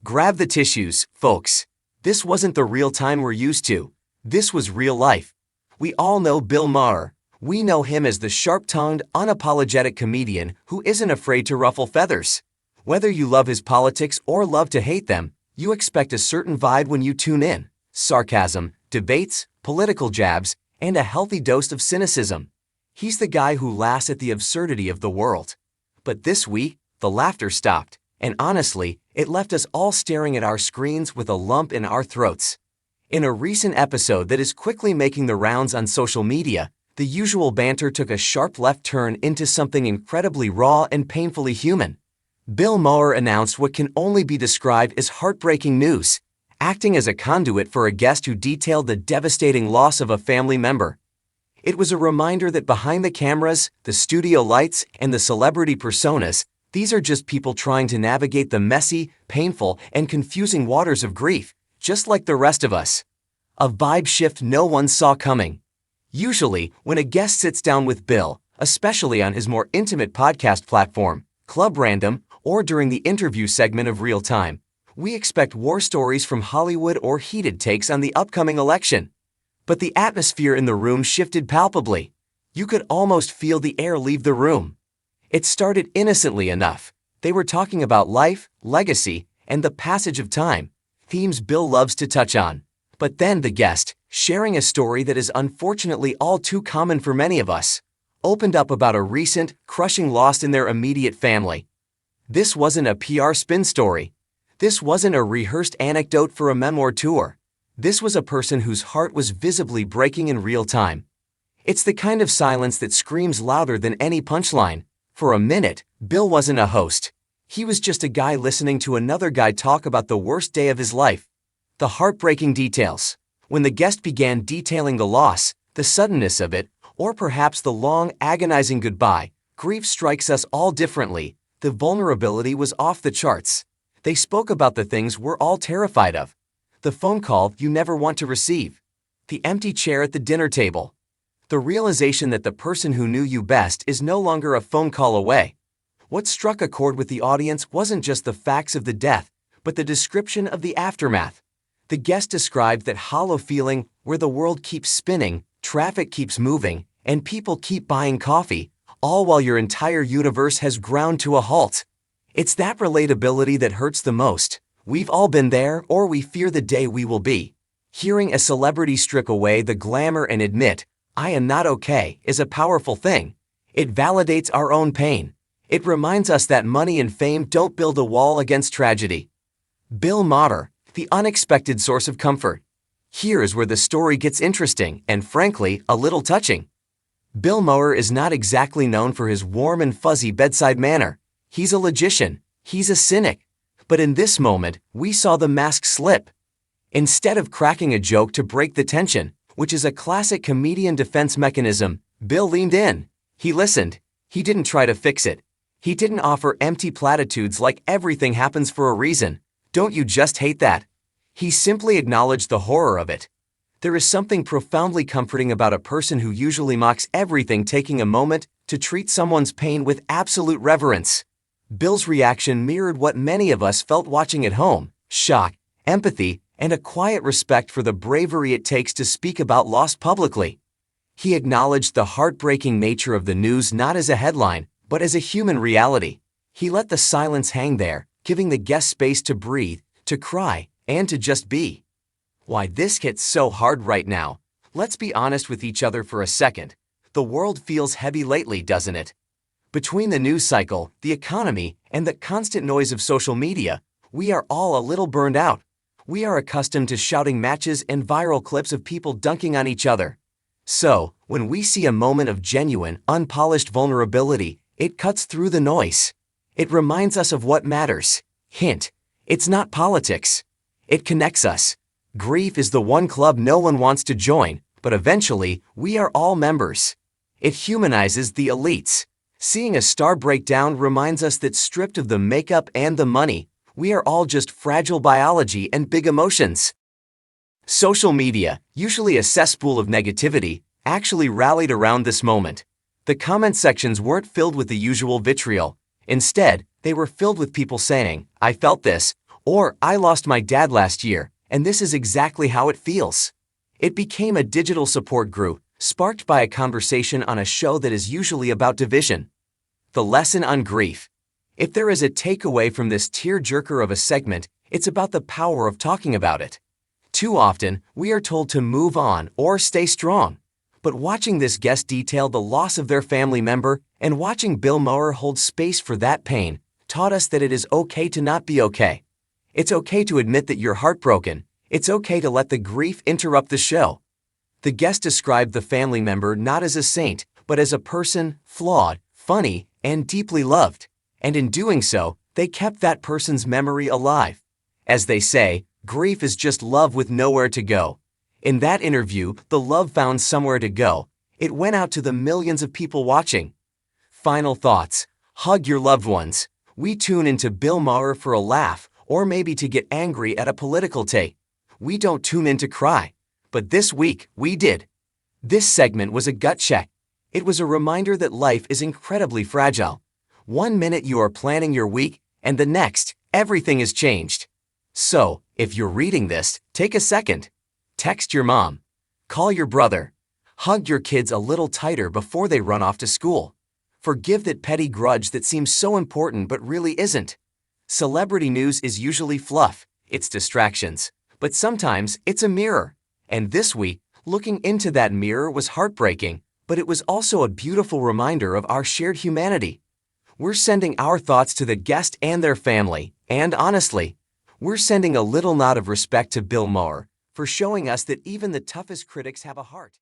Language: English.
Grab the tissues, folks. This wasn't the real time we're used to. This was real life. We all know Bill Maher. We know him as the sharp-tongued, unapologetic comedian who isn't afraid to ruffle feathers. Whether you love his politics or love to hate them, you expect a certain vibe when you tune in. Sarcasm, debates, political jabs, and a healthy dose of cynicism. He's the guy who laughs at the absurdity of the world. But this week, the laughter stopped, and honestly, it left us all staring at our screens with a lump in our throats. In a recent episode that is quickly making the rounds on social media, the usual banter took a sharp left turn into something incredibly raw and painfully human. Bill Maher announced what can only be described as heartbreaking news, acting as a conduit for a guest who detailed the devastating loss of a family member. It was a reminder that behind the cameras, the studio lights, and the celebrity personas, these are just people trying to navigate the messy, painful, and confusing waters of grief, just like the rest of us. A vibe shift no one saw coming. Usually, when a guest sits down with Bill, especially on his more intimate podcast platform, Club Random, or during the interview segment of Real Time, we expect war stories from Hollywood or heated takes on the upcoming election. But the atmosphere in the room shifted palpably. You could almost feel the air leave the room. It started innocently enough. They were talking about life, legacy, and the passage of time, themes Bill loves to touch on. But then the guest, sharing a story that is unfortunately all too common for many of us, opened up about a recent, crushing loss in their immediate family. This wasn't a PR spin story. This wasn't a rehearsed anecdote for a memoir tour. This was a person whose heart was visibly breaking in real time. It's the kind of silence that screams louder than any punchline. For a minute, Bill wasn't a host. He was just a guy listening to another guy talk about the worst day of his life. The heartbreaking details. When the guest began detailing the loss, the suddenness of it, or perhaps the long, agonizing goodbye, grief strikes us all differently. The vulnerability was off the charts. They spoke about the things we're all terrified of. The phone call you never want to receive. The empty chair at the dinner table. The realization that the person who knew you best is no longer a phone call away. What struck a chord with the audience wasn't just the facts of the death, but the description of the aftermath. The guest described that hollow feeling where the world keeps spinning, traffic keeps moving, and people keep buying coffee, all while your entire universe has ground to a halt. It's that relatability that hurts the most. We've all been there, or we fear the day we will be. Hearing a celebrity strip away the glamour and admit, "I am not okay," is a powerful thing. It validates our own pain. It reminds us that money and fame don't build a wall against tragedy. Bill Maher, the unexpected source of comfort. Here is where the story gets interesting and, frankly, a little touching. Bill Maher is not exactly known for his warm and fuzzy bedside manner. He's a logician. He's a cynic. But in this moment, we saw the mask slip. Instead of cracking a joke to break the tension, which is a classic comedian defense mechanism, Bill leaned in. He listened. He didn't try to fix it. He didn't offer empty platitudes like everything happens for a reason. Don't you just hate that? He simply acknowledged the horror of it. There is something profoundly comforting about a person who usually mocks everything taking a moment to treat someone's pain with absolute reverence. Bill's reaction mirrored what many of us felt watching at home: shock, empathy, and a quiet respect for the bravery it takes to speak about loss publicly. He acknowledged the heartbreaking nature of the news not as a headline, but as a human reality. He let the silence hang there, giving the guest space to breathe, to cry, and to just be. Why this hits so hard right now? Let's be honest with each other for a second. The world feels heavy lately, doesn't it? Between the news cycle, the economy, and the constant noise of social media, we are all a little burned out. We are accustomed to shouting matches and viral clips of people dunking on each other. So, when we see a moment of genuine, unpolished vulnerability, it cuts through the noise. It reminds us of what matters. Hint: it's not politics. It connects us. Grief is the one club no one wants to join, but eventually, we are all members. It humanizes the elites. Seeing a star break down reminds us that stripped of the makeup and the money, we are all just fragile biology and big emotions. Social media, usually a cesspool of negativity, actually rallied around this moment. The comment sections weren't filled with the usual vitriol. Instead, they were filled with people saying, "I felt this," Or, I lost my dad last year, and this is exactly how it feels. It became a digital support group, sparked by a conversation on a show that is usually about division. The lesson on grief. If there is a takeaway from this tear-jerker of a segment, it's about the power of talking about it. Too often, we are told to move on or stay strong. But watching this guest detail the loss of their family member and watching Bill Maher hold space for that pain taught us that it is okay to not be okay. It's okay to admit that you're heartbroken. It's okay to let the grief interrupt the show. The guest described the family member not as a saint, but as a person, flawed, funny, and deeply loved. And in doing so, they kept that person's memory alive. As they say, grief is just love with nowhere to go. In that interview, the love found somewhere to go. It went out to the millions of people watching. Final thoughts. Hug your loved ones. We tune into Bill Maher for a laugh, or maybe to get angry at a political take. We don't tune in to cry. But this week, we did. This segment was a gut check. It was a reminder that life is incredibly fragile. One minute you are planning your week, and the next, everything has changed. So, if you're reading this, take a second. Text your mom. Call your brother. Hug your kids a little tighter before they run off to school. Forgive that petty grudge that seems so important but really isn't. Celebrity news is usually fluff, it's distractions. But sometimes it's a mirror. And this week, looking into that mirror was heartbreaking, but it was also a beautiful reminder of our shared humanity. We're sending our thoughts to the guest and their family, and honestly, we're sending a little nod of respect to Bill Maher for showing us that even the toughest critics have a heart.